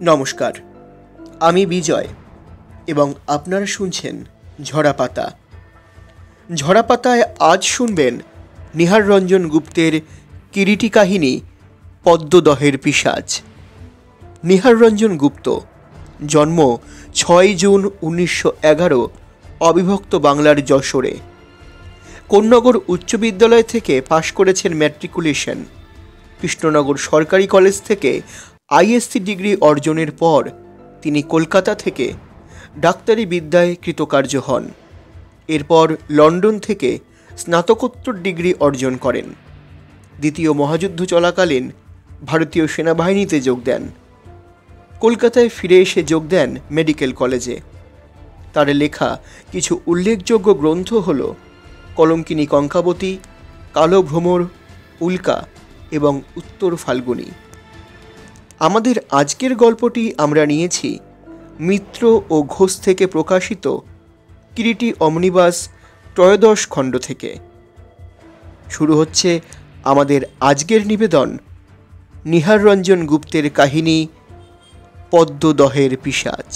নমস্কার, আমি বিজয় এবং আপনারা শুনছেন ঝরা পাতা। ঝরা পাতায় আজ শুনবেন নিহার রঞ্জন গুপ্তের কিরিটি কাহিনী পদ্মদহের পিশাচ। নিহার রঞ্জন গুপ্ত, জন্ম 6 জুন 1911, অবিভক্ত বাংলার যশোরে। কোন্নগর উচ্চ বিদ্যালয় থেকে পাশ করেছেন ম্যাট্রিকুলেশন। কৃষ্ণনগর সরকারি কলেজ থেকে আইএসসি ডিগ্রি অর্জনের পর তিনি কলকাতা থেকে ডাক্তারি বিদ্যায় কৃতকার্য হন। এরপর লন্ডন থেকে স্নাতকোত্তর ডিগ্রি অর্জন করেন। দ্বিতীয় মহাযুদ্ধ চলাকালীন ভারতীয় সেনাবাহিনীতে যোগ দেন। কলকাতায় ফিরে এসে যোগ দেন মেডিকেল কলেজে। তার লেখা কিছু উল্লেখযোগ্য গ্রন্থ হল কলঙ্কিনী কঙ্কাবতী, কালো ভ্রমর, উল্কা এবং উত্তর ফাল্গুনী। আমাদের আজকের গল্পটি আমরা নিয়েছি মিত্র ও ঘোষ থেকে প্রকাশিত কিরিটি অমনিবাস ত্রয়োদশ খণ্ড থেকে। শুরু হচ্ছে আমাদের আজকের নিবেদন, নিহার রঞ্জন গুপ্তের কাহিনী পদ্মদহের পিশাচ।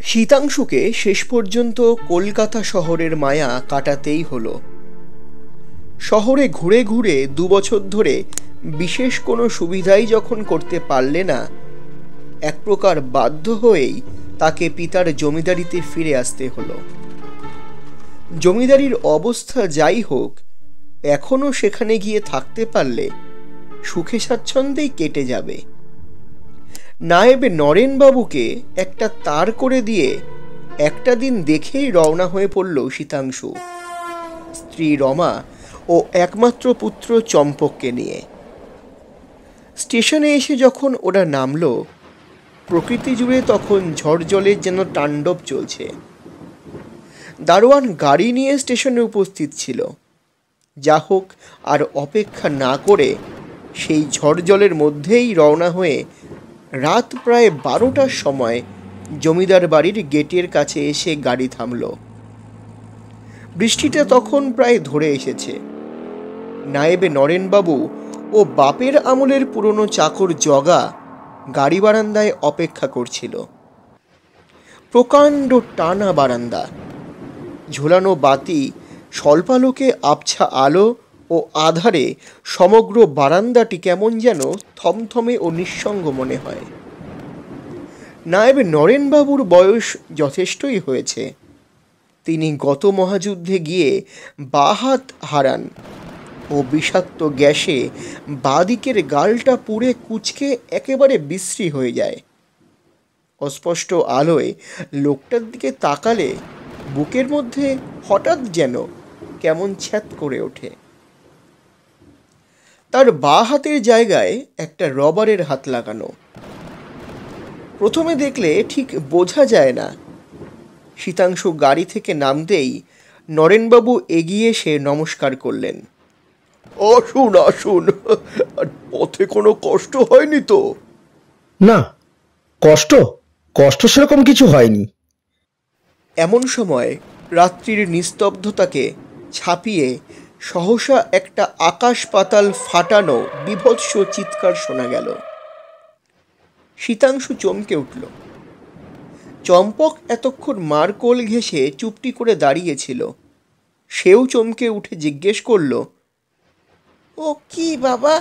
শীতাংশুকে শেষ পর্যন্ত কলকাতা শহরের মায়া কাটাতেই হলো। শহরে ঘুরে ঘুরে 2 বছর ধরে বিশেষ কোনো সুবিধাই যখন করতে পারলে না, এক প্রকার বাধ্য হয়েই তাকে পিতার জমিদারিতে ফিরে আসতে হলো। জমিদারির অবস্থা যাই হোক, এখনও সেখানে গিয়ে থাকতে পারলে সুখে স্বাচ্ছন্দ্যেই কেটে যাবে। নায়েবে নরেনবাবুকে একটা তার করে দিয়ে একটা দিন দেখেই রওনা হয়ে পড়ল শীতাংশু, স্ত্রী রমা ও একমাত্র পুত্র চম্পককে নিয়ে। স্টেশনে এসে যখন ওরা নামল, প্রকৃতি জুড়ে তখন ঝড় জলের যেন তাণ্ডব চলছে। দারোয়ান গাড়ি নিয়ে স্টেশনে উপস্থিত ছিল। যা হোক, আর অপেক্ষা না করে সেই ঝড় জলের মধ্যেই রওনা হয়ে রাত প্রায় 12টার সময় জমিদার বাড়ির গেটের কাছে এসে গাড়ি থামল। বৃষ্টিটা তখন প্রায় ধরে এসেছে। নায়েবে নরেনবাবু ও বাপের আমলের পুরনো চাকর জগা গাড়ি বারান্দায় অপেক্ষা করছিল। প্রকাণ্ড টানা বারান্দা, ঝোলানো বাতি, স্বল্পালোকে আবছা আলো ও আধারে সমগ্র বারান্দাটি কেমন যেন থমথমে ও নিঃসঙ্গ মনে হয়। নায়েবে নরেনবাবুর বয়স যথেষ্টই হয়েছে। তিনি গত মহাযুদ্ধে গিয়ে বাঁ হাত হারান ও বিষাক্ত গ্যাসে বাঁদিকের গালটা পুড়ে কুঁচকে একেবারে বিশ্রী হয়ে যায়। অস্পষ্ট আলোয় লোকটার দিকে তাকালে বুকের মধ্যে হঠাৎ যেন কেমন ছ্যাঁত করে ওঠে। তার বাঁ হাতের জায়গায় একটা রবারের হাত লাগানো। প্রথমে দেখলে ঠিক বোঝা যায় না। শীতাংশু গাড়ি থেকে নামতেই নরেনবাবু এগিয়ে এসে নমস্কার করলেন। আসুন আসুন, আর পথে কোনো কষ্ট হয়নি তো? না, কষ্ট কষ্ট সেরকম কিছু হয়নি। এমন সময় রাত্রির নিস্তব্ধতাকে ছাপিয়ে সহসা একটা আকাশ পাতাল ফাটানো বীভৎস চিৎকার শোনা গেল। শীতাংশু চমকে উঠল। চম্পক এতক্ষণ মার কোল ঘেঁষে চুপটি করে দাঁড়িয়েছিল। সেও চমকে উঠে জিজ্ঞেস করল, ও কি বাবা?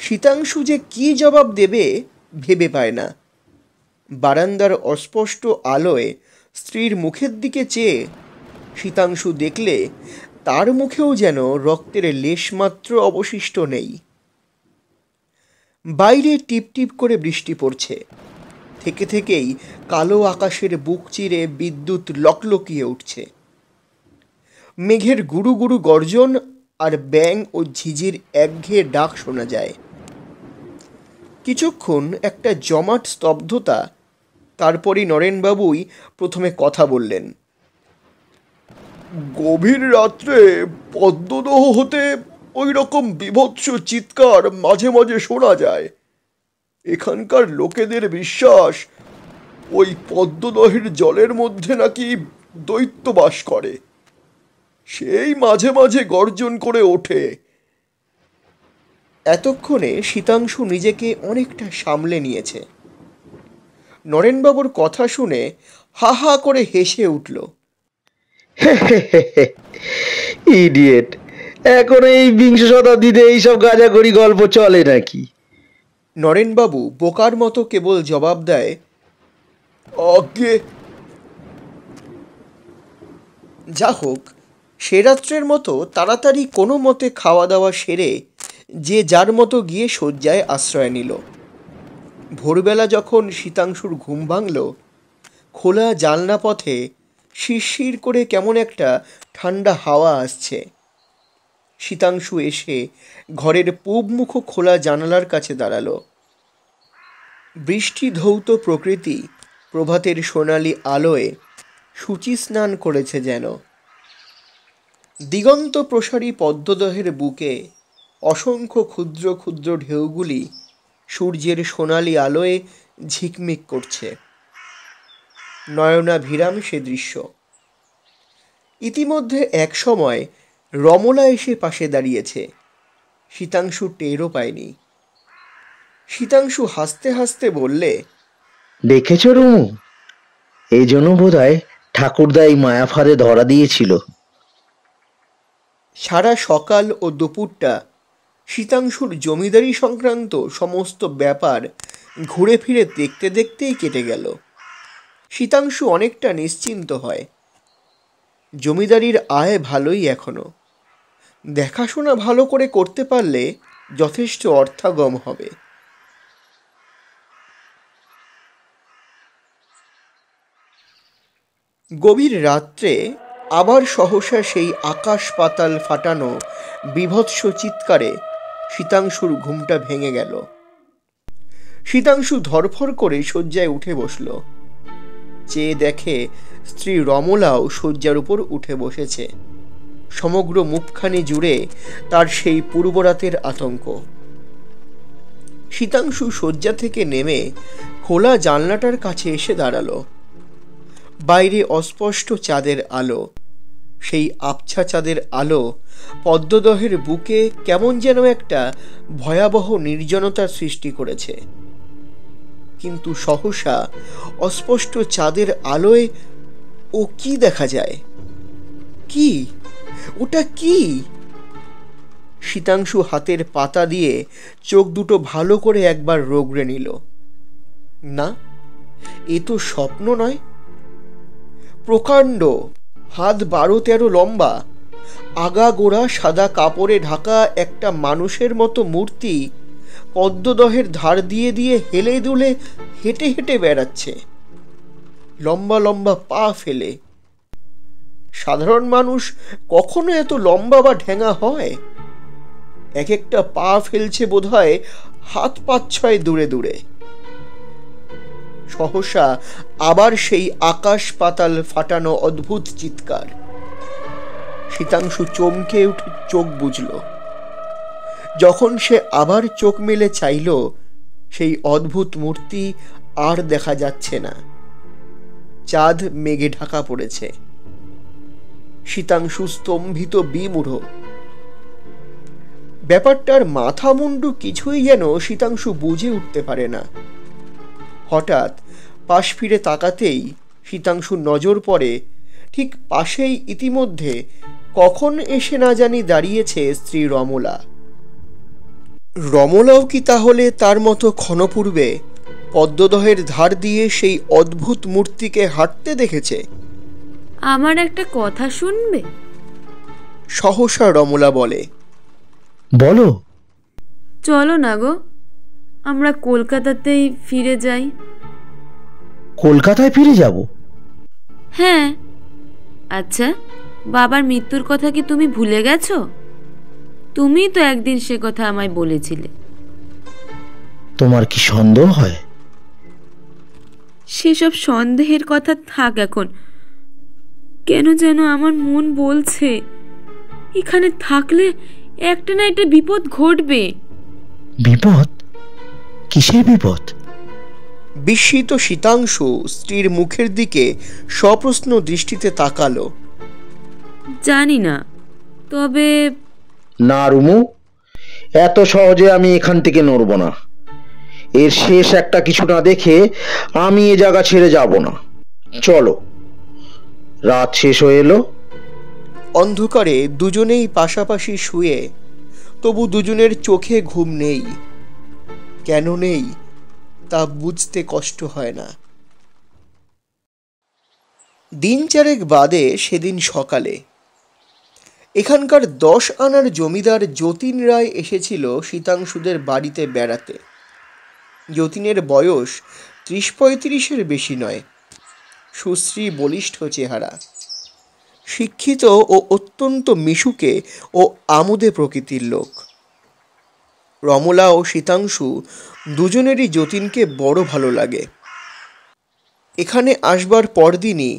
শীতাংশু যে কি জবাব দেবে ভেবে পায় না। বারান্দার অস্পষ্ট আলোয় স্ত্রীর মুখের দিকে চেয়ে শীতাংশু দেখলে তার মুখেও যেন রক্তের লেশমাত্র অবশিষ্ট নেই। বাইরে টিপ টিপ করে বৃষ্টি পড়ছে। থেকে থেকেই কালো আকাশের বুক চিরে বিদ্যুৎ লকলকিয়ে উঠছে। মেঘের গুরু গুরু গর্জন আর ব্যাঙ ও ঝিঝির একঘেয়ে ডাক শোনা যায়। কিছুক্ষণ একটা জমাট স্তব্ধতা। তারপরই নরেনবাবুই প্রথমে কথা বললেন। গভীর রাত্রে পদ্মদহ হতে ওই রকম বীভৎস চিৎকার মাঝে মাঝে শোনা যায়। এখানকার লোকেদের বিশ্বাস ওই পদ্মদহের জলের মধ্যে নাকি দৈত্য বাস করে। সেই মাঝে মাঝে গর্জন করে ওঠে। এতক্ষণে শীতাংশু নিজেকে অনেকটা সামলে নিয়েছে। নরেনবাবুর কথা শুনে হা হা করে হেসে উঠল। ইডিয়েট, এখন এই বিংশ শতাব্দীতে এইসব গাঁজাখড়ি গল্প চলে নাকি? নরেনবাবু বোকার মতো কেবল জবাব দেয়, আজ্ঞে। যা হোক, সে রাত্রের মতো তাড়াতাড়ি কোনো মতে খাওয়া দাওয়া সেরে যে যার মতো গিয়ে শয্যায় আশ্রয় নিল। ভোরবেলা যখন শীতাংশুর ঘুম ভাঙল, খোলা জানলা পথে শিরশির করে কেমন একটা ঠান্ডা হাওয়া আসছে। শীতাংশু এসে ঘরের পূবমুখ খোলা জানালার কাছে দাঁড়ালো। বৃষ্টি ধৌত প্রকৃতি প্রভাতের সোনালি আলোয় সূচি স্নান করেছে যেন। দিগন্ত প্রসারী পদ্মদহের বুকে অসংখ্য ক্ষুদ্র ক্ষুদ্র ঢেউগুলি সূর্যের সোনালি আলোয় ঝিকমিক করছে। নয়নাভিরাম সে দৃশ্য। ইতিমধ্যে এক সময় রমলা এসে পাশে দাঁড়িয়েছে। শীতাংশু টেরও পায়নি। শীতাংশু হাসতে হাসতে বললে, দেখেছ রুমু, এই জন্য বোধহয় ঠাকুরদা এই মায়াফারে ধরা দিয়েছিল। সারা সকাল ও দুপুরটা শীতাংশুর জমিদারি সংক্রান্ত সমস্ত ব্যাপার ঘুরে ফিরে দেখতে দেখতেই কেটে গেল। শীতাংশু অনেকটা নিশ্চিন্ত হয়। জমিদারির আয় ভালোই এখনো। দেখাশোনা ভালো করে করতে পারলে যথেষ্ট অর্থাগম হবে। গভীর রাত্রে আবার সহসা সেই আকাশ পাতাল ফাটানো বীভৎস চিৎকারে শীতাংশুর ঘুমটা ভেঙে গেল। শীতাংশু ধরফর করে শয্যায় উঠে বসল। চেয়ে দেখে স্ত্রী রমলাও শয্যার উপর উঠে বসেছে। সমগ্র মুখখানি জুড়ে তার সেই পূর্বরাতের আতঙ্ক। শীতাংশু শয্যা থেকে নেমে খোলা জানলাটার কাছে এসে দাঁড়ালো। বাইরে অস্পষ্ট চাঁদের আলো। সেই আবছা চাঁদের আলো পদ্মদহের বুকে কেমন যেন একটা ভয়াবহ নির্জনতার সৃষ্টি করেছে। কিন্তু সহসা অস্পষ্ট চাঁদের আলোয় ও কি দেখা যায়? কি ওটা? কি? শীতাংশু হাতের পাতা দিয়ে চোখ দুটো ভালো করে একবার রগড়ে নিল। না, এ তো স্বপ্ন নয়। প্রকাণ্ড, হাত 12-13 লম্বা, আগাগোড়া সাদা কাপড়ে ঢাকা একটা মানুষের মতো মূর্তি পদ্মদহের ধার দিয়ে দিয়ে হেলে দুলে হেঁটে হেঁটে বেড়াচ্ছে, লম্বা লম্বা পা ফেলে। সাধারণ মানুষ কখনো এত লম্বা বা ঢেঙা হয়? এক একটা পা ফেলছে বোধহয় হাত 5-6 দূরে দূরে। সহসা আবার সেই আকাশ পাতাল ফাটানো অদ্ভুত চিৎকার। শীতাংশু চমকে উঠে চোখ বুজল। যখন সে আবার চোখ মেলে চাইল, সেই অদ্ভুত মূর্তি আর দেখা যাচ্ছে না। চাঁদ মেঘে ঢাকা পড়েছে। শীতাংশু স্তম্ভিত বিমূঢ়। ব্যাপারটার মাথা মুন্ডু কিছুই যেন শীতাংশু বুঝে উঠতে পারে না। হঠাৎ পাশ ফিরে তাকাতেই শীতাংশুর নজর পড়ে ঠিক পাশেই ইতিমধ্যে কখন এসে না জানি দাঁড়িয়েছে স্ত্রী রমলা। রমলাও কি তাহলে তার মতো ক্ষণপূর্বে পদ্মদহের ধার দিয়ে সেই অদ্ভুত মূর্তিকে হাঁটতে দেখেছে? আমার একটা কথা শুনবে? সহসা রমলা বলে। বলো। চলো না গো, আমরা কলকাতাতেই ফিরে যাই। কলকাতায় ফিরে যাব? হ্যাঁ। আচ্ছা, বাবার মৃত্যুর কথা কি তুমি ভুলে গেছো? তুমি তো একদিন সে কথা আমায় বলেছিলে। তোমার কি সন্দেহ হয়? সেসব সন্দেহের কথা থাক এখন। কেন যেন আমার মন বলছে এখানে থাকলে একটা না একটা বিপদ ঘটবে। বিপদ? কিসের বিপদ? বিস্মিত শীতাংশু স্ত্রীর মুখের দিকে সপ্রশ্ন দৃষ্টিতে তাকালো। জানি না, তবে না রুমু, এত সহজে আমি এখান থেকে নড়ব না। এর শেষ একটা কিছু না দেখে আমি এ জায়গা ছেড়ে যাব না। চলো। রাত শেষ হয়ে এলো। অন্ধকারে দুজনেই পাশাপাশি শুয়ে, তবু দুজনের চোখে ঘুম নেই। কেন নেই তা বুঝতে কষ্ট হয় না। দিন চারেক বাদে সেদিন সকালে এখানকার 10 আনার জমিদার যতীন রায় এসেছিল শীতাংশুদের বাড়িতে বেড়াতে। যতীনের বয়স 30-35-এর বেশি নয়। সুশ্রী বলিষ্ঠ চেহারা, শিক্ষিত ও অত্যন্ত মিশুকে ও আমোদে প্রকৃতির লোক। রমলা ও শীতাংশু দুজনেরই যতীনকে বড় ভালো লাগে। এখানে আসবার পরদিনই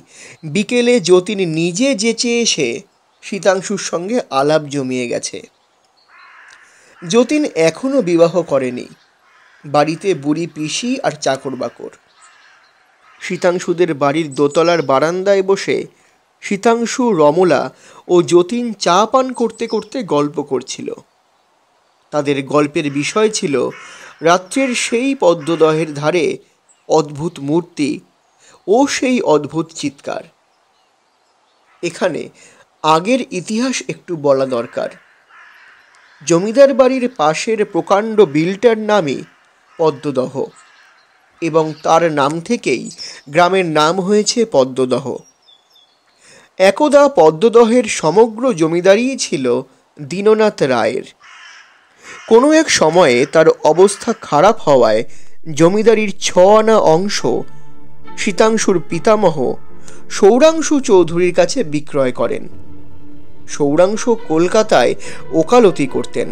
বিকেলে যতীন নিজে যেচে এসে শীতাংশুর সঙ্গে আলাপ জমিয়ে গেছে। যতীন এখনো বিবাহ করেনি। বাড়িতে বুড়ি পিসি আর চাকর বাকর। শীতাংশুদের বাড়ির দোতলার বারান্দায় বসে শীতাংশু, রমলা ও যতীন চা পান করতে করতে গল্প করছিল। তাদের গল্পের বিষয় ছিল রাত্রের সেই পদ্মদহের ধারে অদ্ভুত মূর্তি ও সেই অদ্ভুত চিৎকার। এখানে আগের ইতিহাস একটু বলা দরকার। জমিদার বাড়ির পাশের প্রকাণ্ড বিলটার নামই পদ্মদহ, এবং তার নাম থেকেই গ্রামের নাম হয়েছে পদ্মদহ। একদা পদ্মদহের সমগ্র জমিদারিই ছিল দীননাথ রায়ের। কোনো এক সময়ে তার অবস্থা খারাপ হওয়ায় জমিদারির 6 আনা অংশ শীতাংশুর পিতামহ সৌরাংশু চৌধুরীর কাছে বিক্রয় করেন। সৌরাংশু কলকাতায় ওকালতি করতেন।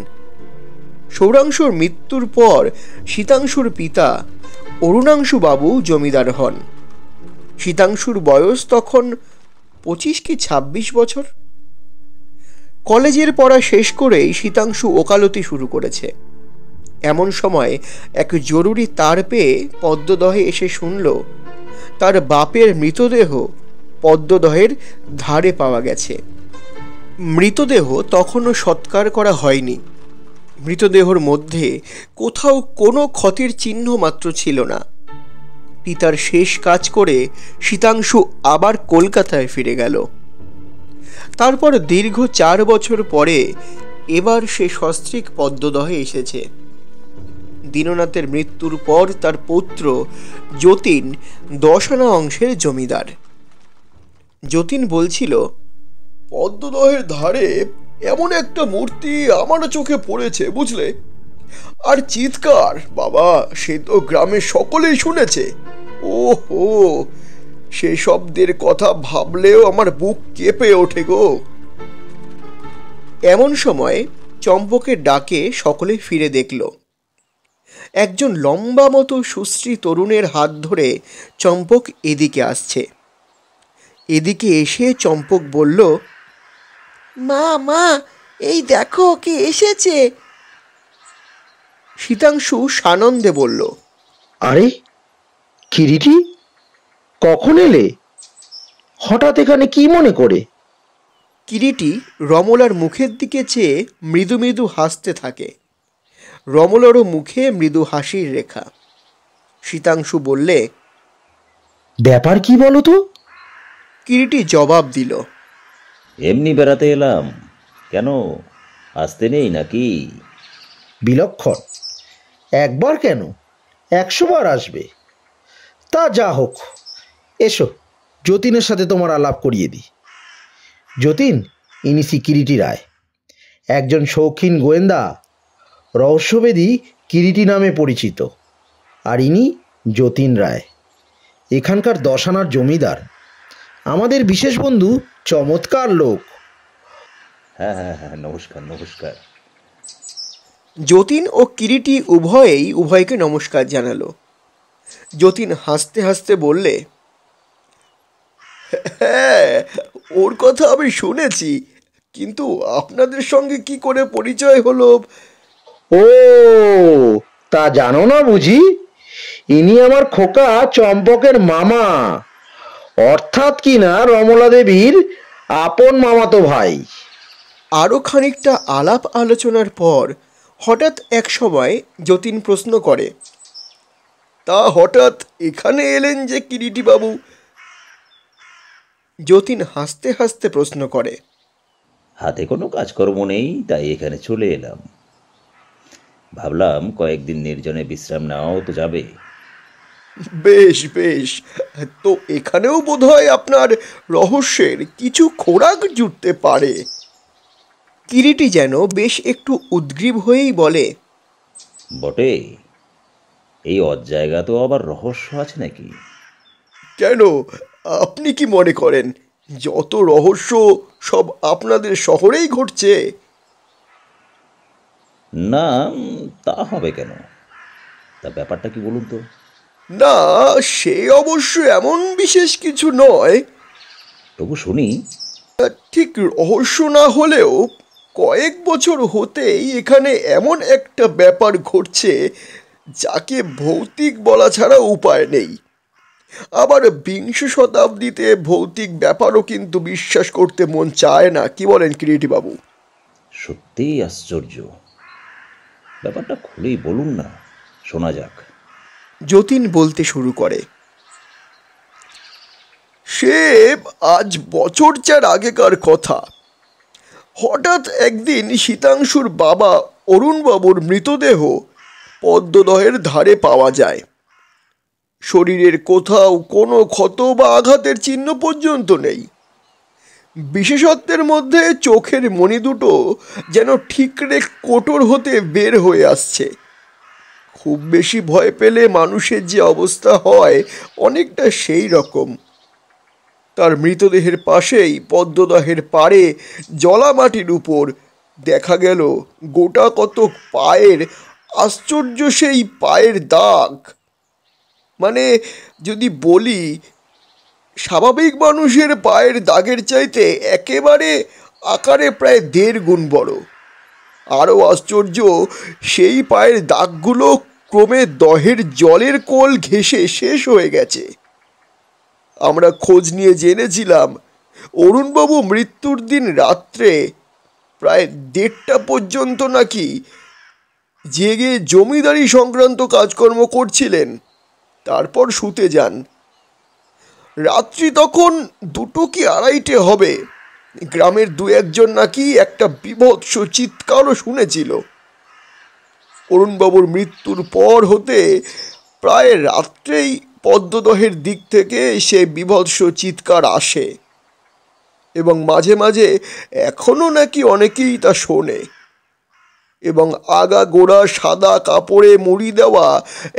সৌরাংশুর মৃত্যুর পর শীতাংশুর পিতা অরুণাংশু বাবু জমিদার হন। শীতাংশুর বয়স তখন 25 কি 26 বছর। কলেজের পড়া শেষ করেই শীতাংশু ওকালতি শুরু করেছে। এমন সময় এক জরুরি তার পেয়ে পদ্মদহে এসে শুনল তার বাপের মৃতদেহ পদ্মদহের ধারে পাওয়া গেছে। মৃতদেহ তখনও সৎকার করা হয়নি। মৃতদেহর মধ্যে কোথাও কোনো ক্ষতের চিহ্ন মাত্র ছিল না। পিতার শেষ কাজ করে শীতাংশু আবার কলকাতায় ফিরে গেল। তারপর দীর্ঘ 4 বছর পরে এবার সে সস্ত্রীক পদ্মদহে এসেছে। দীননাথের মৃত্যুর পর তার পুত্র যতীন 10 আনা অংশের জমিদার। যতীন বলছিল, পদ্মদহের ধারে এমন একটা মূর্তি আমারও চোখে পড়েছে, বুঝলে? আর চিৎকার, বাবা, সে তো গ্রামের সকলেই শুনেছে। ওহো, সে শব্দের কথা ভাবলেও আমার বুক কেঁপে ওঠে গো। এমন সময় চম্পকের ডাকে সকলে ফিরে দেখল। একজন লম্বা মতো সুশ্রী তরুণের হাত ধরে চম্পক এদিকে আসছে। এদিকে এসে চম্পক বলল, মা মা, এই দেখো কে এসেছে। শীতাংশু সানন্দে বলল, আরে কিরিটি, কখন এলে? হঠাৎ এখানে কি মনে করে? কিরিটি রমলার মুখের দিকে চেয়ে মৃদু মৃদু হাসতে থাকে। রমলারও মুখে মৃদু হাসির রেখা। শীতাংশু বললে, ব্যাপার কি বলো তো? কিরিটি জবাব দিল, এমনি বেড়াতে এলাম। কেন, আসতে নেই নাকি? বিলক্ষণ। একবার কেন, 100 বার আসবে। তা যা হোক, এসো যতীনের সাথে তোমার আলাপ করিয়ে দিই। যতীন, ইনি কিরিটি রায়, একজন শৌখিন গোয়েন্দা, রহস্যভেদী কিরিটি নামে পরিচিত। আর ইনি যতীন রায়, এখানকার 10 আনার জমিদার, আমাদের বিশেষ বন্ধু, চমৎকার লোক। হ্যাঁ হ্যাঁ হ্যাঁ, নমস্কার নমস্কার। যতীন ও কিরিটি উভয়কে নমস্কার জানালো। যতীন হাসতে হাসতে বললে, হ্যাঁ, ওর কথা আমি শুনেছি, কিন্তু আপনাদের সঙ্গে কি করে পরিচয় হলো? ও, তা জানো না বুঝি? ইনি আমার খোকা চম্পকের মামা, অর্থাৎ কিনা রমলা দেবীর আপন মামাতো ভাই। আরও খানিকটা আলাপ আলোচনার পর হঠাৎ এক সময় যতীন প্রশ্ন করে, তা হঠাৎ এখানে এলেন যে কিরিটিবাবু? যতীন হাসতে হাসতে প্রশ্ন করে, হাতে কোনো কাজকর্ম নেই, তাই এখানে চলে এলাম। ভাবলাম কয়েকদিন নির্জনে বিশ্রাম নেওয়াও তো যাবে। বেশ বেশ, তো এখানেও বোধহয় আপনার রহস্যের কিছু খোরাক জুটতে পারে। কিরিটি যেন বেশ একটু উদ্গ্রীব হয়েই বলে, বটে, এই অজায়গা তো আবার রহস্য আছে নাকি? কেন, আপনি কি মনে করেন যত রহস্য সব আপনাদের শহরেই ঘটছে? না, তা হবে কেন? তা ব্যাপারটা কি বলুন তো। না, সে অবশ্য এমন বিশেষ কিছু নয়। তবু শুনি। ঠিক রহস্য না হলেও কয়েক বছর হতেই এখানে এমন একটা ব্যাপার ঘটছে যাকে ভৌতিক বলা ছাড়া উপায় নেই। আবার বিংশ শতাব্দীতে ভৌতিক ব্যাপারও কিন্তু বিশ্বাস করতে মন চায় না, কি বলেন কিরিটিবাবু? সত্যিই আশ্চর্য। ব্যাপারটা খুলেই বলুন না, শোনা যাক। যতীন বলতে শুরু করে, সে আজ বছর 4 আগেকার কথা। হঠাৎ একদিন শীতাংশুর বাবা অরুণবাবুর মৃতদেহ পদ্মদহের ধারে পাওয়া যায়। শরীরের কোথাও কোনো ক্ষত বা আঘাতের চিহ্ন পর্যন্ত নেই। বিশেষত্বের মধ্যে চোখের মণি দুটো যেন ঠিকরে কোটর হতে বের হয়ে আসছে। খুব বেশি ভয় পেলে মানুষের যে অবস্থা হয় অনেকটা সেই রকম। তার মৃতদেহের পাশেই পদ্মদহের পাড়ে জলা মাটির উপর দেখা গেল গোটা কতক পায়ের, আশ্চর্য সেই পায়ের দাগ। মানে যদি বলি, স্বাভাবিক মানুষের পায়ের দাগের চাইতে একেবারে আকারে প্রায় 1.5 গুণ বড়। আরও আশ্চর্য, সেই পায়ের দাগগুলো ক্রমে দহের জলের কোল ঘেঁষে শেষ হয়ে গেছে। আমরা খোঁজ নিয়ে জেনেছিলাম অরুণবাবু মৃত্যুর দিন রাত্রে প্রায় 1:30টা পর্যন্ত নাকি জেগে জমিদারি সংক্রান্ত কাজকর্ম করছিলেন, তারপর শুতে যান। রাত্রি তখন 2টো কি 2:30টে হবে। গ্রামের 2-1জন নাকি একটা বীভৎস চিৎকারও শুনেছিল। অরুণবাবুর মৃত্যুর পর হতে প্রায় রাত্রেই পদ্মদহের দিক থেকে সে বীভৎস চিৎকার আসে, এবং মাঝে মাঝে এখনও নাকি অনেকেই তা শোনে। এবং আগা গোড়া সাদা কাপড়ে মুড়ি দেওয়া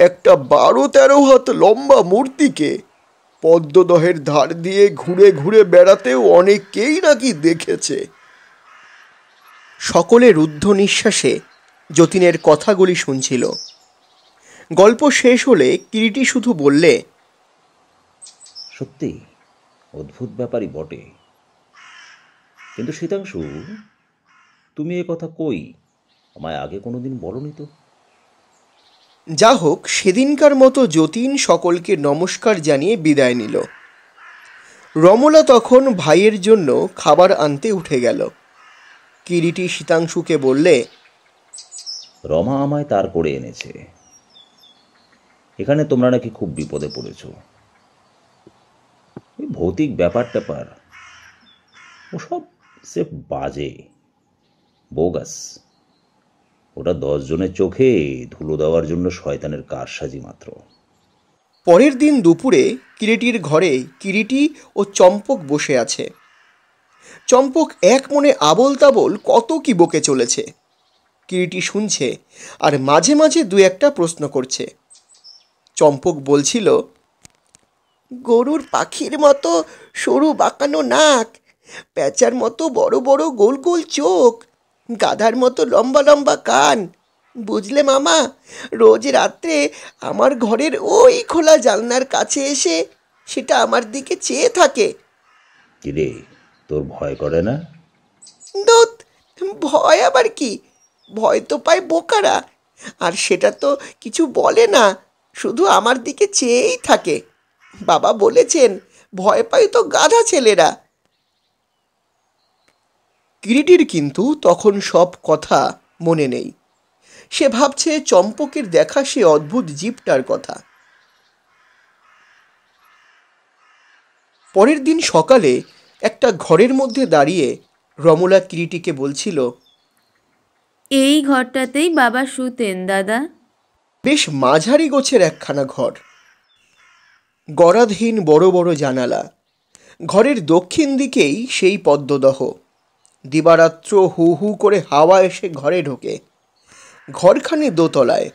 একটা 12-13 হাত লম্বা মূর্তিকে পদ্মদহের ধার দিয়ে ঘুরে ঘুরে বেড়াতেও অনেকেই নাকি দেখেছে। সকলে রুদ্ধ নিঃশ্বাসে যতীনের কথাগুলি শুনছিল। গল্প শেষ হলে কিরিটি শুধু বললে, সত্যি অদ্ভুত ব্যাপারই বটে। কিন্তু শীতাংশু, তুমি এ কথা কই আমায় আগে কোনোদিন বলনি তো? যা হোক, সেদিনকার মতো যতীন সকলকে নমস্কার জানিয়ে বিদায় নিল। রমলা তখন ভাইয়ের জন্য খাবার আনতে উঠে গেল। কিরিটি শীতাংশুকে বললে, রমা আমায় তার করে এনেছে। এখানে তোমরা নাকি খুব বিপদে পড়েছ। ওই ভৌতিক ব্যাপার ট্যাপার ওসব সে বাজে, বোগাস। ওটা 10 জনের চোখে ধুলো দেওয়ার জন্য শয়তানের কারসাজি মাত্র। পরের দিন দুপুরে কিরিটির ঘরে কিরিটি ও চম্পক বসে আছে। চম্পক এক মনে আবোল তাবোল কত কি বকে চলেছে। কিরিটি শুনছে আর মাঝে মাঝে 2-1টা প্রশ্ন করছে। চম্পক বলছিল, গরুর পাখির মতো সরু বাঁকানো নাক, প্যাঁচার মতো বড় বড় গোল গোল চোখ, গাধার মতো লম্বা লম্বা কান। বুঝলে মামা, রোজ রাত্রে আমার ঘরের ওই খোলা জানলার কাছে এসে সেটা আমার দিকে চেয়ে থাকে। কিরে, তোর ভয় করে না? দোত, ভয় আবার কি? ভয় তো পায় বোকারা, আর সেটা তো কিছু বলে না, শুধু আমার দিকে চেয়েই থাকে। বাবা বলেছেন ভয় পায় তো গাধা ছেলেরা। কিরিটির কিন্তু তখন সব কথা মনে নেই। সে ভাবছে চম্পকের দেখা সে অদ্ভুত জীবটার কথা। পরের দিন সকালে একটা ঘরের মধ্যে দাঁড়িয়ে রমলা কিরিটিকে বলছিল, এই ঘরটাতেই বাবা শুতেন দাদা। বেশ মাঝারি গোছের একখানা ঘর, গরাধহীন বড় বড় জানালা। ঘরের দক্ষিণ দিকেই সেই পদ্মদহ। দিবারাত্র হু হু করে হাওয়া এসে ঘরে ঢোকে। ঘরখানে দোতলায়,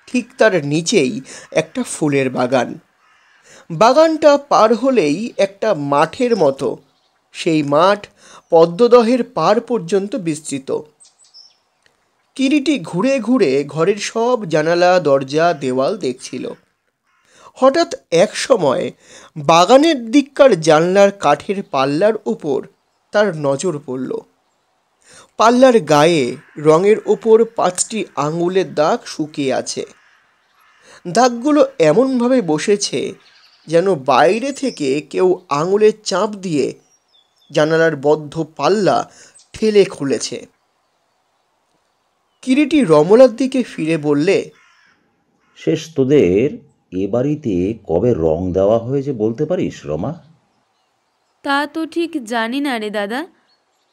ঠিক তার নিচেই একটা ফুলের বাগান। বাগানটা পার হলেই একটা মাঠের মতো, সেই মাঠ পদ্মদহের পার পর্যন্ত বিস্তৃত। কিরিটি ঘুরে ঘুরে ঘরের সব জানালা দরজা দেওয়াল দেখছিল। হঠাৎ এক সময় বাগানের দিককার জানলার কাঠের পাল্লার উপর তার নজর পড়ল। পাল্লার গায়ে রঙের ওপর 5টি আঙুলের দাগ শুকিয়ে আছে। দাগগুলো এমনভাবে বসেছে যেন বাইরে থেকে কেউ আঙুলের চাপ দিয়ে জানালার বদ্ধ পাল্লা ঠেলে খুলেছে। কিরিটি রমলার দিকে ফিরে বললে, শেষ তোদের এ বাড়িতে কবে রং দেওয়া হয়েছে বলতে পারিস রমা? তা তো ঠিক জানি না রে দাদা,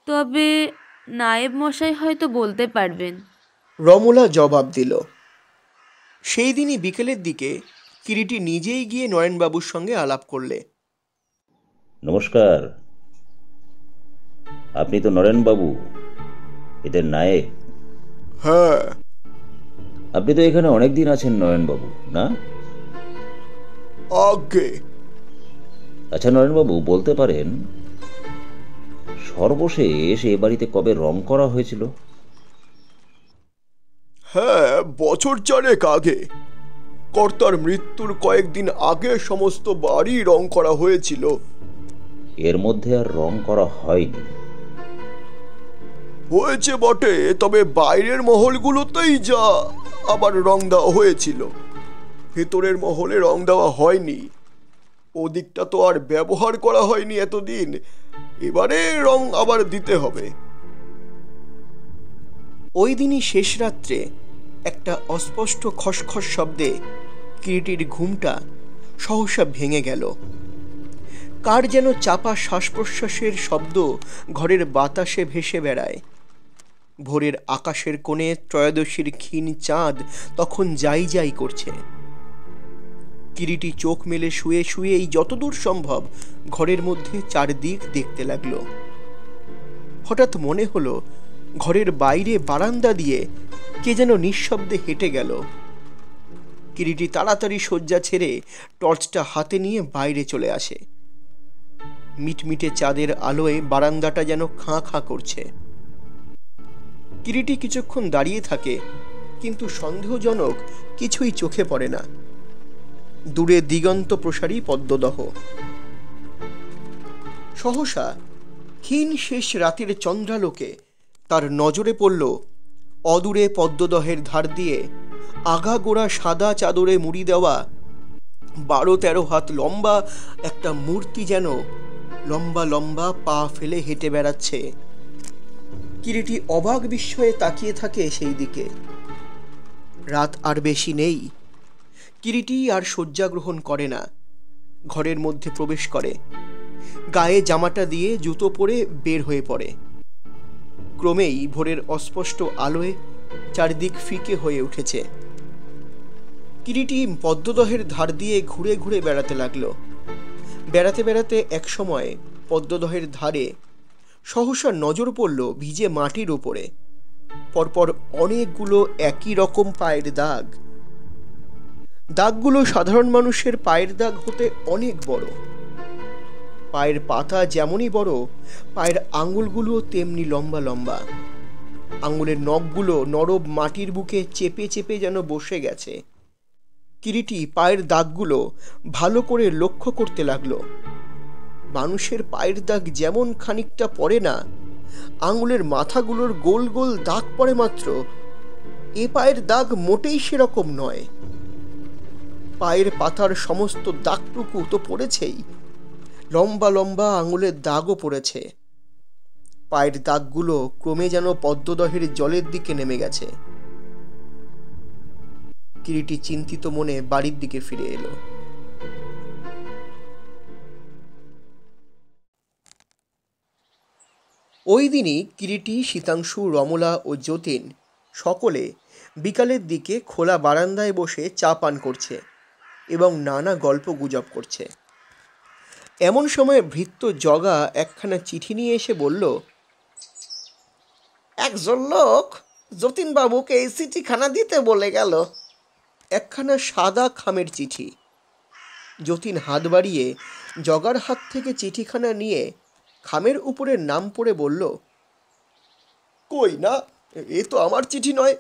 তবে নায়েব মশাই হয়তো বলতে পারবেন। রমলা জবাব দিল। সেই দিনই বিকেলের দিকে কিরিটি নিজেই গিয়ে নরেনবাবুর সঙ্গে আলাপ করলে। নমস্কার, আপনি তো নরেনবাবু, এদের নায়েব? হ্যাঁ। আপনি তো এখানে অনেক দিন আছেন নরেনবাবু, না? আগে। আচ্ছা নরেনবাবু, বলতে পারেন সর্বশেষ এ বাড়িতে কবে রং করা হয়েছিল? হ্যাঁ, বছর 4 আগে। কর্তার মৃত্যুর কয়েকদিন আগে সমস্ত বাড়ি রং করা হয়েছিল। এর মধ্যে আর রং করা হয়নি? হয়েছে বটে, তবে বাইরের মহলগুলোতেই যা আবার রং দেওয়া হয়েছিল, ভেতরের মহলে রং দেওয়া হয়নি। ওদিকটা তো আর ব্যবহার করা হয়নি এতদিন, এবারে রং আবার দিতে হবে। ওই দিনই শেষ রাত্রে একটা অস্পষ্ট খসখস শব্দে কিরিটির ঘুমটা সহসা ভেঙে গেল। কার যেন চাপা শ্বাস প্রশ্বাসের শব্দ ঘরের বাতাসে ভেসে বেড়ায়। ভোরের আকাশের কোণে ত্রয়োদশীর ক্ষীণ চাঁদ তখন যাই যাই করছে। কিরিটি চোখ মেলে শুয়ে শুয়েই যতদূর সম্ভব ঘরের মধ্যে চারদিক দেখতে লাগলো। হঠাৎ মনে হলো ঘরের বাইরে বারান্দা দিয়ে কে যেন নিঃশব্দে হেঁটে গেল। কিরিটি তাড়াতাড়ি শয্যা ছেড়ে টর্চটা হাতে নিয়ে বাইরে চলে আসে। মিটমিটে চাঁদের আলোয় বারান্দাটা যেন খাঁ খাঁ করছে। কিরিটি কিছুক্ষণ দাঁড়িয়ে থাকে, কিন্তু সন্দেহজনক কিছুই চোখে পড়ে না। দূরে দিগন্ত প্রসারী পদ্মদহ। সহসা ক্ষীণ শেষ রাতের চন্দ্রালোকে তার নজরে পড়ল অদূরে পদ্মদহের ধার দিয়ে আগাগোড়া সাদা চাদরে মুড়ি দেওয়া 12-13 হাত লম্বা একটা মূর্তি যেন লম্বা লম্বা পা ফেলে হেঁটে বেড়াচ্ছে। কিরিটি অবাক বিস্ময়ে তাকিয়ে থাকে সেই দিকে। রাত আর বেশি নেই। কিরিটি আর শয্যা গ্রহণ করে না, ঘরের মধ্যে প্রবেশ করে। গায়ে জামাটা দিয়ে জুতো পরে বের হয়ে পড়ে। ক্রমেই ভোরের অস্পষ্ট আলোয় চারদিক ফিকে হয়ে উঠেছে। কিরিটি পদ্মদহের ধার দিয়ে ঘুরে ঘুরে বেড়াতে লাগলো। বেড়াতে বেড়াতে এক সময় পদ্মদহের ধারে সহসা নজর পড়ল ভিজে মাটির উপরে পরপর অনেকগুলো একই রকম পায়ের দাগ। দাগগুলো সাধারণ মানুষের পায়ের দাগ হতে অনেক বড়। পায়ের পাতা যেমনই বড়, পায়ের আঙুলগুলো তেমনি লম্বা লম্বা। আঙুলের নখগুলো নরম মাটির বুকে চেপে চেপে যেন বসে গেছে। কিরিটি পায়ের দাগগুলো ভালো করে লক্ষ্য করতে লাগলো। মানুষের পায়ের দাগ যেমন খানিকটা পড়ে না, আঙুলের মাথাগুলোর গোল গোল দাগ পড়ে মাত্র, এ পায়ের দাগ মোটেই সেরকম নয়। পায়ের পাতার সমস্ত দাগটুকু তো পড়েছেই, লম্বা লম্বা আঙুলের দাগও পড়েছে। পায়ের দাগগুলো ক্রমে যেন পদ্মদহের জলের দিকে নেমে গেছে। কিরিটি চিন্তিত মনে বাড়ির দিকে ফিরে এলো। ওই দিনই কিরিটি, শীতাংশু, রমলা ও যতীন সকলে বিকালের দিকে খোলা বারান্দায় বসে চা পান করছে এবং নানা গল্প গুজব করছে। এমন সময় ভৃত্য জগা একখানা চিঠি নিয়ে এসে বলল, একজন লোক যতীনবাবুকে এই চিঠিখানা দিতে বলে গেল। একখানা সাদা খামের চিঠি। যতীন হাত বাড়িয়ে জগার হাত থেকে চিঠিখানা নিয়ে খামের উপরে নাম পড়ে বলল, কই না, এ তো আমার চিঠি নয়,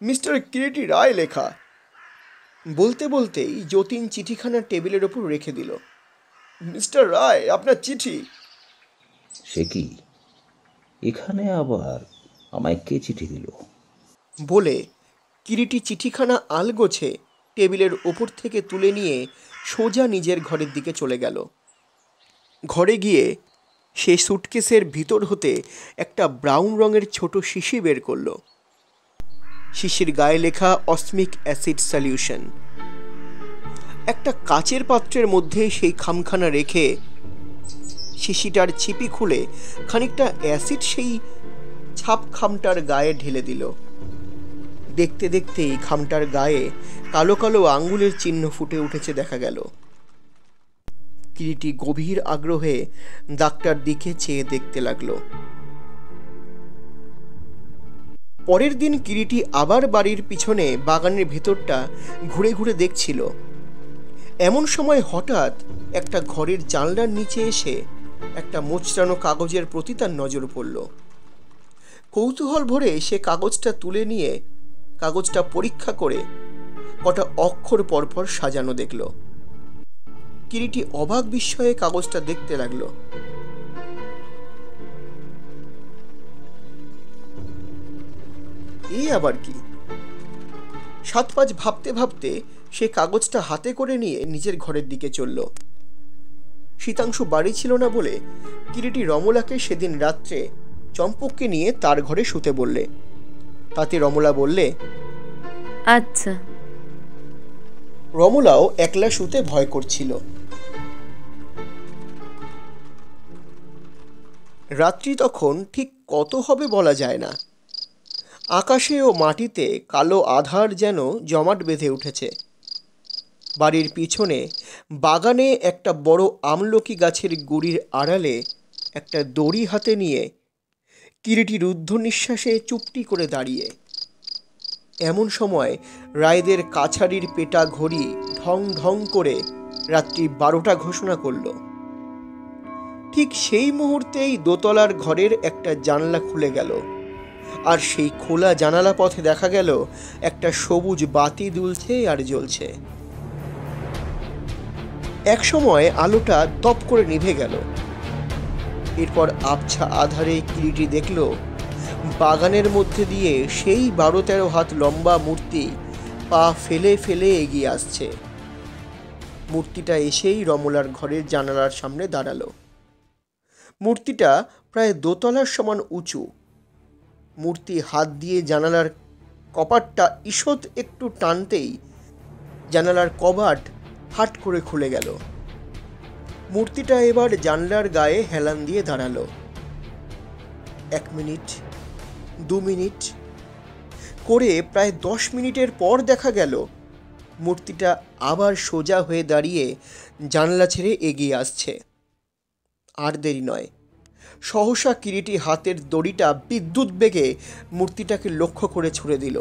মিস্টার কিরিটি রায় লেখা। বলতে বলতেই যতীন চিঠিখানা টেবিলের ওপর রেখে দিল। মিস্টার রায়, আপনার চিঠি। সে কি, এখানে আবার আমায় কে চিঠি দিল? বলে কিরিটি চিঠিখানা আলগোছে টেবিলের ওপর থেকে তুলে নিয়ে সোজা নিজের ঘরের দিকে চলে গেল। ঘরে গিয়ে সে সুটকেসের ভিতর হতে একটা ব্রাউন রঙের ছোট শিশি বের করল। শিশির গায়ে লেখা অসমিক অ্যাসিড সলিউশন। একটা কাচের পাত্রের মধ্যে সেই খামখানা রেখে শিশিটার ছিপি খুলে খানিকটা অ্যাসিড সেই ছাপ খামটার গায়ে ঢেলে দিল। দেখতে দেখতেই খামটার গায়ে কালো কালো আঙ্গুলের চিহ্ন ফুটে উঠেছে দেখা গেল। কিরিটি গভীর আগ্রহে দাগটার দিকে চেয়ে দেখতে লাগলো। পরের দিন কিরিটি আবার বাড়ির পিছনে বাগানের ভেতরটা ঘুরে ঘুরে দেখছিল। এমন সময় হঠাৎ একটা ঘরের জানলার নিচে এসে একটা মোচড়ানো কাগজের প্রতি তার নজর পড়ল। কৌতূহল ভরে সে কাগজটা তুলে নিয়ে কাগজটা পরীক্ষা করে কটা অক্ষর পরপর সাজানো দেখল। কিরিটি অবাক বিস্ময়ে কাগজটা দেখতে লাগলো। এই আবার কি? 7-5 ভাবতে ভাবতে সে কাগজটা হাতে করে নিয়ে নিজের ঘরের দিকে চলল। শীতাংশু বাড়ি ছিল না বলে কিরিটি রমলাকে সেদিন রাত্রে চম্পককে নিয়ে তার ঘরে শুতে বললে। তাতে রমলা বললে, আচ্ছা। রমলাও একলা শুতে ভয় করছিল। রাত্রি তখন ঠিক কত হবে বলা যায় না। আকাশে ও মাটিতে কালো আধার যেন জমাট বেঁধে উঠেছে। বাড়ির পিছনে বাগানে একটা বড় আমলকি গাছের গুড়ির আড়ালে একটা দড়ি হাতে নিয়ে কিরিটি রুদ্ধ নিঃশ্বাসে চুপটি করে দাঁড়িয়ে। এমন সময় রায়দের কাছারির পেটা ঘড়ি ঢং ঢং করে রাত্রি 12টা ঘোষণা করল। ঠিক সেই মুহূর্তেই দোতলার ঘরের একটা জানলা খুলে গেল, আর সেই খোলা জানালা পথে দেখা গেল একটা সবুজ বাতি দুলছে আর জ্বলছে। এক সময় আলোটা দপ করে নিভে গেল। এরপর আবছা আধারে কিরিটি দেখল বাগানের মধ্যে দিয়ে সেই 12-13 হাত লম্বা মূর্তি পা ফেলে ফেলে এগিয়ে আসছে। মূর্তিটা এসেই রমলার ঘরের জানালার সামনে দাঁড়ালো। মূর্তিটা প্রায় দোতলার সমান উঁচু। মূর্তি হাত দিয়ে জানালার কপাটটা ঈষৎ একটু টানতেই জানালার কবাট ফাট করে খুলে গেল। মূর্তিটা এবার জানলার গায়ে হেলান দিয়ে দাঁড়ালো। 1 মিনিট, 2 মিনিট করে প্রায় 10 মিনিটের পর দেখা গেল মূর্তিটা আবার সোজা হয়ে দাঁড়িয়ে জানলা ছেড়ে এগিয়ে আসছে। আর দেরি নয়, সহসা কিরিটি হাতের দড়িটা বিদ্যুৎ বেগে মূর্তিটাকে লক্ষ্য করে ছুড়ে দিল।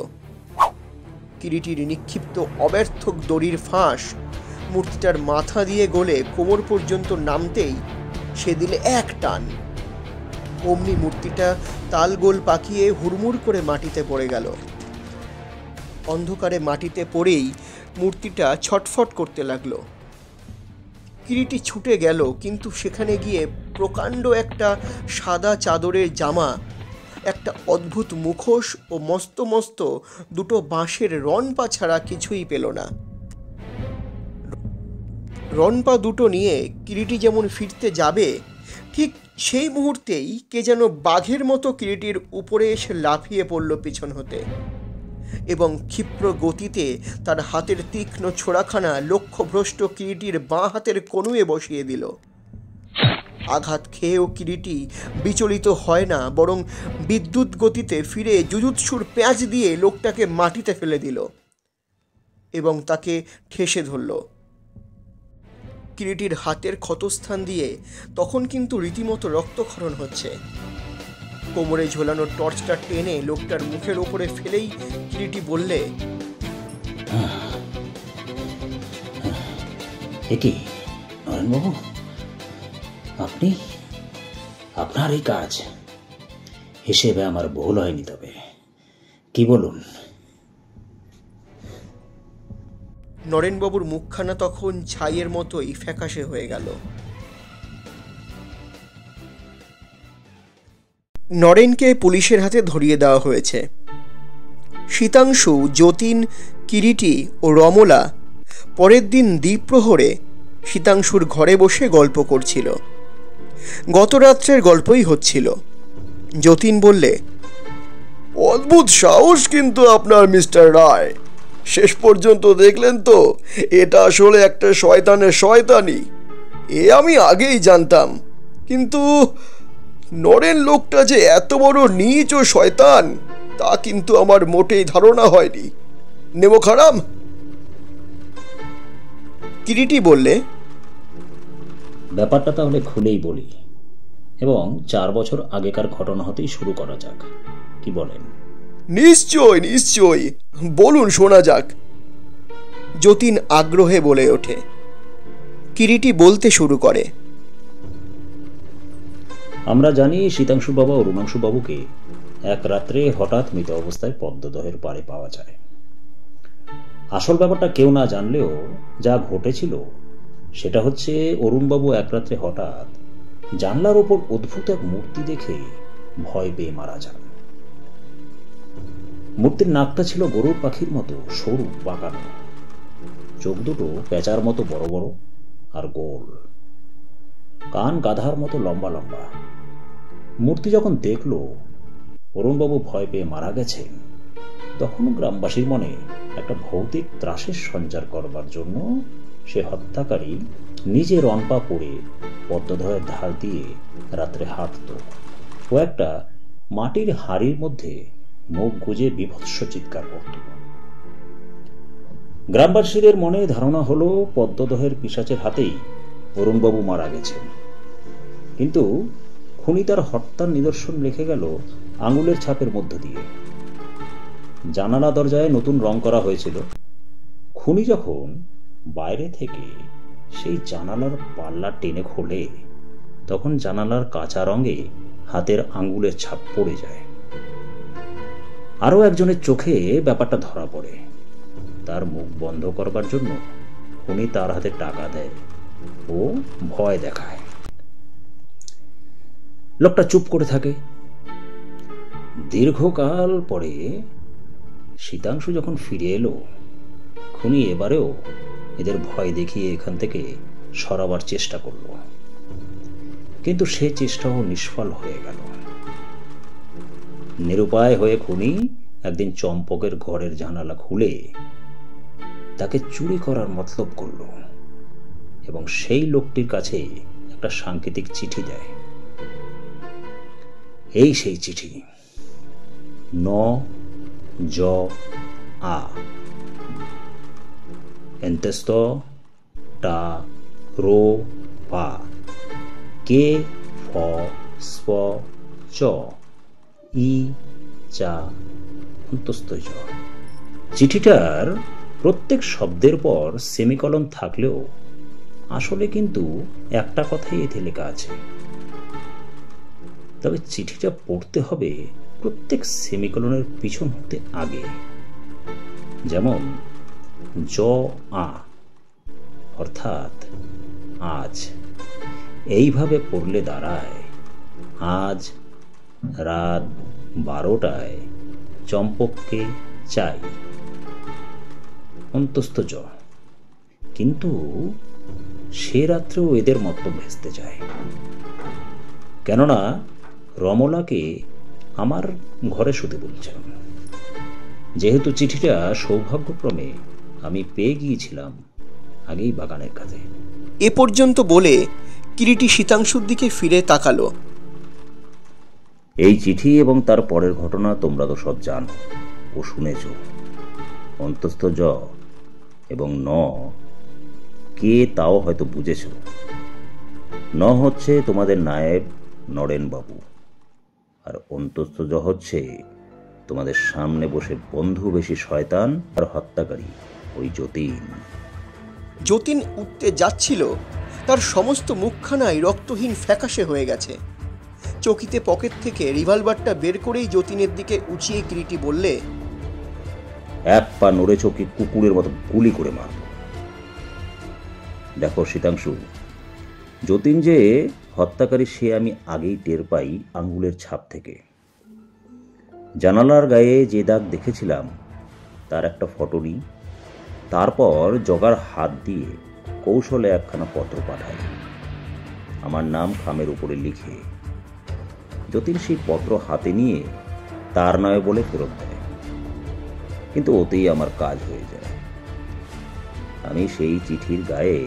কিরিটির নিক্ষিপ্ত অব্যর্থ দড়ির ফাঁস মূর্তিটার মাথা দিয়ে গলে কোমর পর্যন্ত নামতেই সে দিলে এক টান। অমনি মূর্তিটা তালগোল পাকিয়ে হুড়মুড় করে মাটিতে পড়ে গেল। অন্ধকারে মাটিতে পড়েই মূর্তিটা ছটফট করতে লাগলো। কিরিটি ছুটে গেল, কিন্তু সেখানে গিয়ে প্রকাণ্ড একটা সাদা চাদরের জামা, একটা অদ্ভুত মুখোশ ও মস্ত মস্ত দুটো বাঁশের রনপা ছাড়া কিছুই পেল না। রনপা দুটো নিয়ে কিরিটি যেমন ফিরতে যাবে, ঠিক সেই মুহূর্তেই কে যেন বাঘের মতো কিরিটির উপরে এসে লাফিয়ে পড়ল পিছন হতে এবং ক্ষিপ্র গতিতে তার হাতের তীক্ষ্ণ ছোড়াখানা লক্ষ্যভ্রষ্ট কিরিটির বাঁ হাতের কনুয়ে বসিয়ে দিল। আঘাত খেয়েও কিরিটি বিচলিত হয় না, বরং বিদ্যুৎ গতিতে ফিরে জুজুৎসুর প্যাঁচ দিয়ে লোকটাকে মাটিতে ফেলে দিল এবং তাকে ঠেসে ধরল। কিরিটির হাতের ক্ষতস্থান দিয়ে তখন কিন্তু রীতিমতো রক্তক্ষরণ হচ্ছে। কোমরে ঝোলানো টর্চটা টেনে লোকটার মুখের ওপরে ফেলেই কিরিটি বললে, কি নরেনবাবু, আপনি, আপনার এই কাজ হিসেবে আমার ভুল হয়নি, তবে কি বলুন? নরেনবাবুর মুখখানা তখন ছাইয়ের মতোই ফ্যাকাশে হয়ে গেল। নরেনকে পুলিশের হাতে ধরিয়ে দেওয়া হয়েছে। শীতাংশু, যতীন, কিরিটি ও রমলা পরের দিন দ্বীপ্রহরে শীতাংশুর ঘরে বসে গল্প করছিল। গত রাত্রের গল্পই হচ্ছিল। যতীন বললে, অদ্ভুত সাহস কিন্তু আপনার মিস্টার রায়। শেষ পর্যন্ত দেখলেন তো, এটা আসলে একটা শয়তানের শয়তানি। এ আমি আগেই জানতাম, কিন্তু নরেন লোকটা যে এত বড় নীচ ও শয়তান তা কিন্তু আমার মোটেই ধারণা হয়নি। নেব খারাপ। কিরিটি বললে, ব্যাপারটা তাহলে খুলেই বলি এবং 4 বছর আগেকার ঘটনা হতেই শুরু করা যাক, কি বলেন? নিশ্চয় নিশ্চয়, বলুন, শোনা যাক। যতীন আগ্রহে বলে ওঠে। কিরিটি বলতে শুরু করে, আমরা জানি শীতাংশু বাবা ও রুমাংশু বাবুকে এক রাত্রে হঠাৎ মৃত অবস্থায় পদ্মদহের পাড়ে পাওয়া যায়। আসল ব্যাপারটা কেউ না জানলেও যা ঘটেছিল সেটা হচ্ছে, অরুণবাবু এক রাত্রে হঠাৎ জানলার ওপর অদ্ভুত এক মূর্তি দেখে ভয় পেয়ে মারা যান। মূর্তির নাকটা ছিল গরুর পাখির মতো সরু বাঁকানো, চোখ দুটো পেঁচার মতো বড় বড় আর গোল, কান গাধার মতো লম্বা লম্বা। মূর্তি যখন দেখল অরুণবাবু ভয় পেয়ে মারা গেছেন, তখন গ্রামবাসীর মনে একটা ভৌতিক ত্রাসের সঞ্চার করবার জন্য সে হত্যাকারী নিজে রনপা পড়ে পদ্মদহের ধার দিয়ে রাত্রে হাঁটত ও একটা মাটির হাড়ির মধ্যে মুখ গুজে বিভৎস চিৎকার করত। গ্রামবাসীদের মনে ধারণা হলো পদ্মদহের পিশাচের হাতেই অরুণবাবু মারা গেছেন, কিন্তু খুনি তার হত্যার নিদর্শন রেখে গেল আঙুলের ছাপের মধ্য দিয়ে। জানালা দরজায় নতুন রং করা হয়েছিল। খুনি যখন বাইরে থেকে সেই জানালার পাল্লা টেনে খোলে, তখন জানালার কাঁচা রঙে হাতের আঙুলের ছাপ পড়ে যায়। আরো একজনের চোখে ব্যাপারটা ধরা পড়ে। তার মুখ বন্ধ করবার জন্য খুনি তার হাতে টাকা দেয় ও ভয় দেখায়। লোকটা চুপ করে থাকে। দীর্ঘকাল পরে শীতাংশু যখন ফিরে এলো, খুনি এবারেও এদের ভয় দেখিয়ে এখান থেকে সরাবার চেষ্টা করল, কিন্তু সে চেষ্টাও নিষ্ফল হয়ে গেল। নিরুপায় হয়ে খুনি একদিন চম্পকের ঘরের জানালা খুলে তাকে চুরি করার মতলব করল এবং সেই লোকটির কাছে একটা সাংকেতিক চিঠি দেয়। এই সেই চিঠি, ন জ আ এন্তস্ত টা রো পা কে ফ স্প চ ই চা অন্তস্থ জ। চিঠিটার প্রত্যেক শব্দের পর সেমিকলন থাকলেও আসলে কিন্তু একটা কথাই এতে লেখা আছে। তবে চিঠিটা পড়তে হবে প্রত্যেক সেমিকলনের পিছন হতে আগে। যেমন জ আ অর্থাৎ আজ, এইভাবে পড়লে দাঁড়ায় আজ রাত 12টায় চম্পককে চাই অন্তস্থ জ। কিন্তু সে রাত্রেও এদের মতলব ভেস্তে যায়। কেননা রমলাকে আমার ঘরে শুতে বলছেন। যেহেতু চিঠিটা সৌভাগ্যক্রমে আমি পেয়ে গিয়েছিলাম আগেই বাগানের কাছে। এ পর্যন্ত বলে কিরিটি শীতাংশুর দিকে ফিরে তাকালো। এই চিঠি এবং তার পরের ঘটনা তোমরা তো সব জানো ও শুনেছ। অন্তস্থ জ এবং ন কে তাও হয়তো বুঝেছ। ন হচ্ছে তোমাদের নায়েব নরেনবাবু, আর অন্তস্থ জ হচ্ছে তোমাদের সামনে বসে বন্ধু বেশি শয়তান আর হত্যাকারী ওই যতীন। যতীন উঠতে যাচ্ছিল, তার সমস্ত মুখখানায় রক্তহীন ফ্যাকাশে হয়ে গেছে। চকিতে পকেট থেকে রিভলভারটা বের করেই যতীনের দিকে উঁচিয়ে কিরিটি বললে, এক পা নড়ে চোখে কুকুরের মতো গুলি করে মারব। দেখো শীতাংশু, যতীন যে হত্যাকারী সে আমি আগেই টের পাই আঙ্গুলের ছাপ থেকে। জানালার গায়ে যে দাগ দেখেছিলাম তার একটা ফটো নিই, তারপর জগার হাত দিয়ে কৌশলে একখানা পত্র পাঠাই, আমার নাম খামের উপরে লিখে। যতীন সেই পত্র হাতে নিয়ে তার নয় বলে ফেরত দেয়, কিন্তু ওতেই আমার কাজ হয়ে যায়। আমি সেই চিঠির গায়ে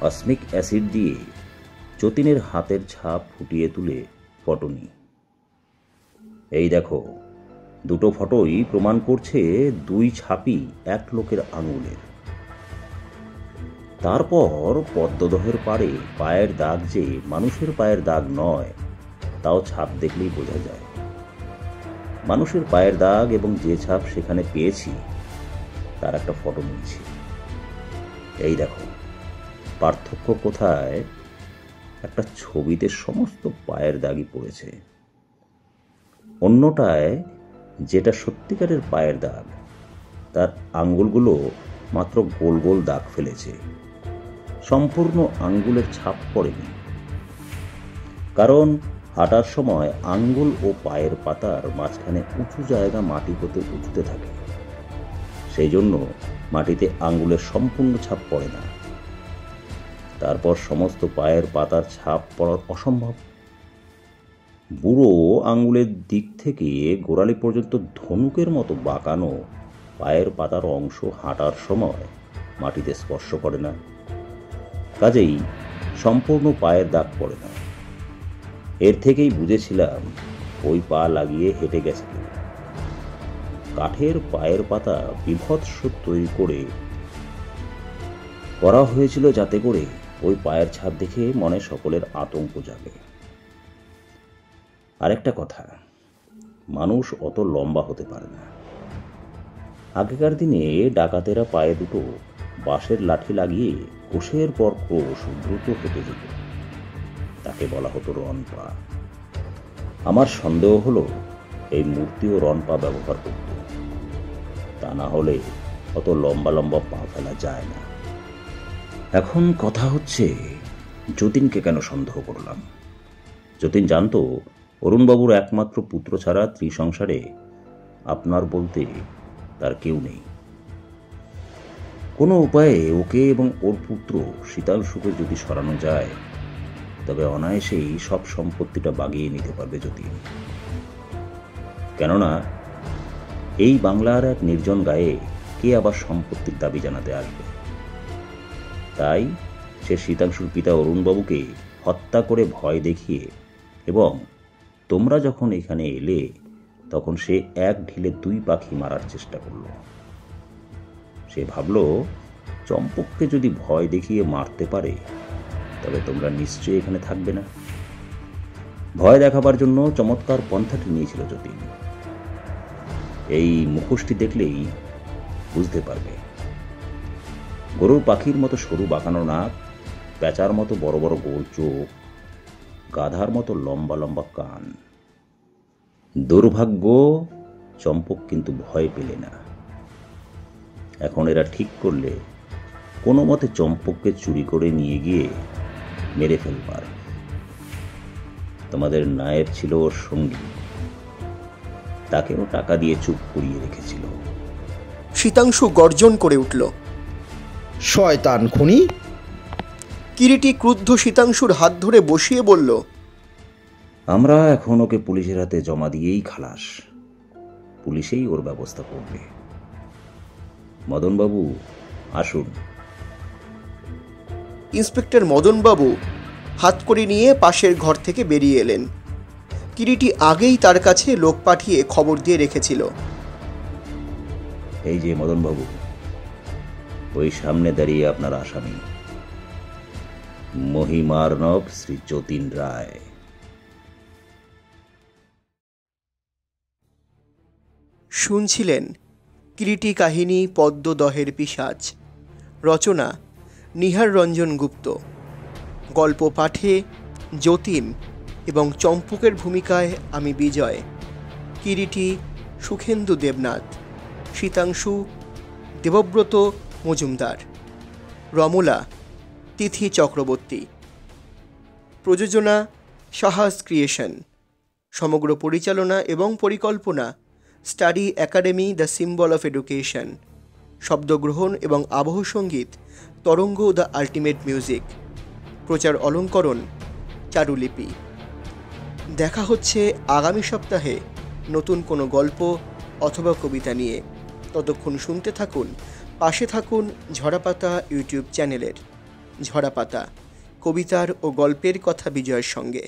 অসমিক অ্যাসিড দিয়ে যতীনের হাতের ছাপ ফুটিয়ে তুলে ফটো নিই। এই দেখো, দুটো ফটোই প্রমাণ করছে দুই ছাপই এক লোকের আঙুলের। তারপর পদ্মদহের পাড়ে পায়ের দাগ যে মানুষের পায়ের দাগ নয় তাও ছাপ দেখলেই বোঝা যায়। মানুষের পায়ের দাগ এবং যে ছাপ সেখানে পেয়েছি তার একটা ফটো নিয়েছি। এই দেখো পার্থক্য কোথায়, একটা ছবিতে সমস্ত পায়ের দাগই পড়েছে, অন্যটায় যেটা সত্যিকারের পায়ের দাগ তার আঙ্গুলগুলো মাত্র গোল গোল দাগ ফেলেছে, সম্পূর্ণ আঙ্গুলের ছাপ পড়েনি। কারণ হাঁটার সময় আঙ্গুল ও পায়ের পাতার মাঝখানে উঁচু জায়গা মাটি হতে উঁচুতে থাকে, সেই জন্য মাটিতে আঙ্গুলের সম্পূর্ণ ছাপ পড়ে না। তারপর সমস্ত পায়ের পাতার ছাপ পড়ার অসম্ভব। বুড়ো আঙ্গুলের দিক থেকে গোড়ালি পর্যন্ত ধনুকের মতো বাঁকানো পায়ের পাতার অংশ হাঁটার সময় মাটিতে স্পর্শ করে না, কাজেই সম্পূর্ণ পায়ের দাগ পড়ে না। এর থেকেই বুঝেছিলাম ওই পা লাগিয়ে হেঁটে গেছে কেউ। কাঠের পায়ের পাতা বিভৎস তৈরি করে করা হয়েছিল যাতে করে ওই পায়ের ছাপ দেখে মনে সকলের আতঙ্ক জাগে। আরেকটা কথা, মানুষ অত লম্বা হতে পারে না। আগেকার দিনে ডাকাতেরা পায়ে দুটো বাঁশের লাঠি লাগিয়ে কোষের পর কোষ দ্রুত হেঁটে যেত, তাকে বলা হতো রনপা। আমার সন্দেহ হলো এই মূর্তিও রনপা ব্যবহার করত, তা না হলে অত লম্বা লম্বা পা ফেলা যায় না। এখন কথা হচ্ছে যতীনকে কেন সন্দেহ করলাম। যতীন জানতো অরুণবাবুর একমাত্র পুত্র ছাড়া ত্রিসংসারে আপনার বলতে তার কেউ নেই। কোনো উপায়ে ওকে এবং ওর পুত্র শীতাংশুকে যদি সরানো যায় তবে অনায়াসেই সব সম্পত্তিটা বাগিয়ে নিতে পারবে যতীন। কেননা এই বাংলার এক নির্জন গায়ে কে আবার সম্পত্তির দাবি জানাতে আসবে। তাই সে শীতাংশুর পিতা অরুণবাবুকে হত্যা করে ভয় দেখিয়ে এবং তোমরা যখন এখানে এলে তখন সে এক ঢিলে দুই পাখি মারার চেষ্টা করল। সে ভাবল চম্পককে যদি ভয় দেখিয়ে মারতে পারে তবে তোমরা নিশ্চয়ই এখানে থাকবে না। ভয় দেখাবার জন্য চমৎকার পন্থাটি নিয়েছিল যতীন। এই মুখোশটি দেখলেই বুঝতে পারবে। গরুর পাখির মতো সরু বাঁকানো নাক, পেঁচার মতো বড় বড় গোল চোখ, গাধার মতো লম্বা লম্বা কান। দুর্ভাগ্য চম্পক কিন্তু ভয় পেলে না। এখন এরা ঠিক করলে কোনো মতে চম্পককে চুরি করে নিয়ে গিয়ে মেরে ফেলবার। তোমাদের নায়েব ছিল ওর সঙ্গী, তাকেও টাকা দিয়ে চুপ করিয়ে রেখেছিল। শীতাংশু গর্জন করে উঠল, শয়তান খুনি! কিরিটি ক্রুদ্ধ শীতাংশুর হাত ধরে বসিয়ে বলল, আমরা এখন ওকে পুলিশের হাতে জমা দিয়েই খালাস। পুলিশেই ওর ব্যবস্থা করবে। মদনবাবু আসুন। ইন্সপেক্টর মদনবাবু হাত করে নিয়ে পাশের ঘর থেকে বেরিয়ে এলেন। কিরিটি আগেই তার কাছে লোক পাঠিয়ে খবর দিয়ে রেখেছিল। এই যে মদনবাবু, ওই সামনে দাঁড়িয়ে আপনার আসামি মহিমার্ণব শ্রী যতীন রায়। শুনছিলেন কিরিটি কাহিনী পদ্মদহের পিশাচ, রচনা নিহার রঞ্জন গুপ্ত, গল্প পাঠে যতীন এবং চম্পকের ভূমিকায় আমি বিজয়, কিরিটি সুখেন্দু দেবনাথ, শীতাংশু দেবব্রত মজুমদার, রমলা তিথি চক্রবর্তী, প্রযোজনা সাহাস ক্রিয়েশন, সমগ্র পরিচালনা এবং পরিকল্পনা study academy the symbol of education, শব্দগ্রহণ এবং আবহ সঙ্গীত তরঙ্গ দ্য আল্টিমেট মিউজিক, প্রচার অলঙ্করণ চারুলিপি। দেখা হচ্ছে আগামী সপ্তাহে নতুন কোনো গল্প অথবা কবিতা নিয়ে। ততক্ষণ শুনতে থাকুন, পাশে থাকুন ঝরাপাতা ইউটিউব চ্যানেলের। ঝরাপাতা, কবিতার ও গল্পের কথা বিজয়ের সঙ্গে।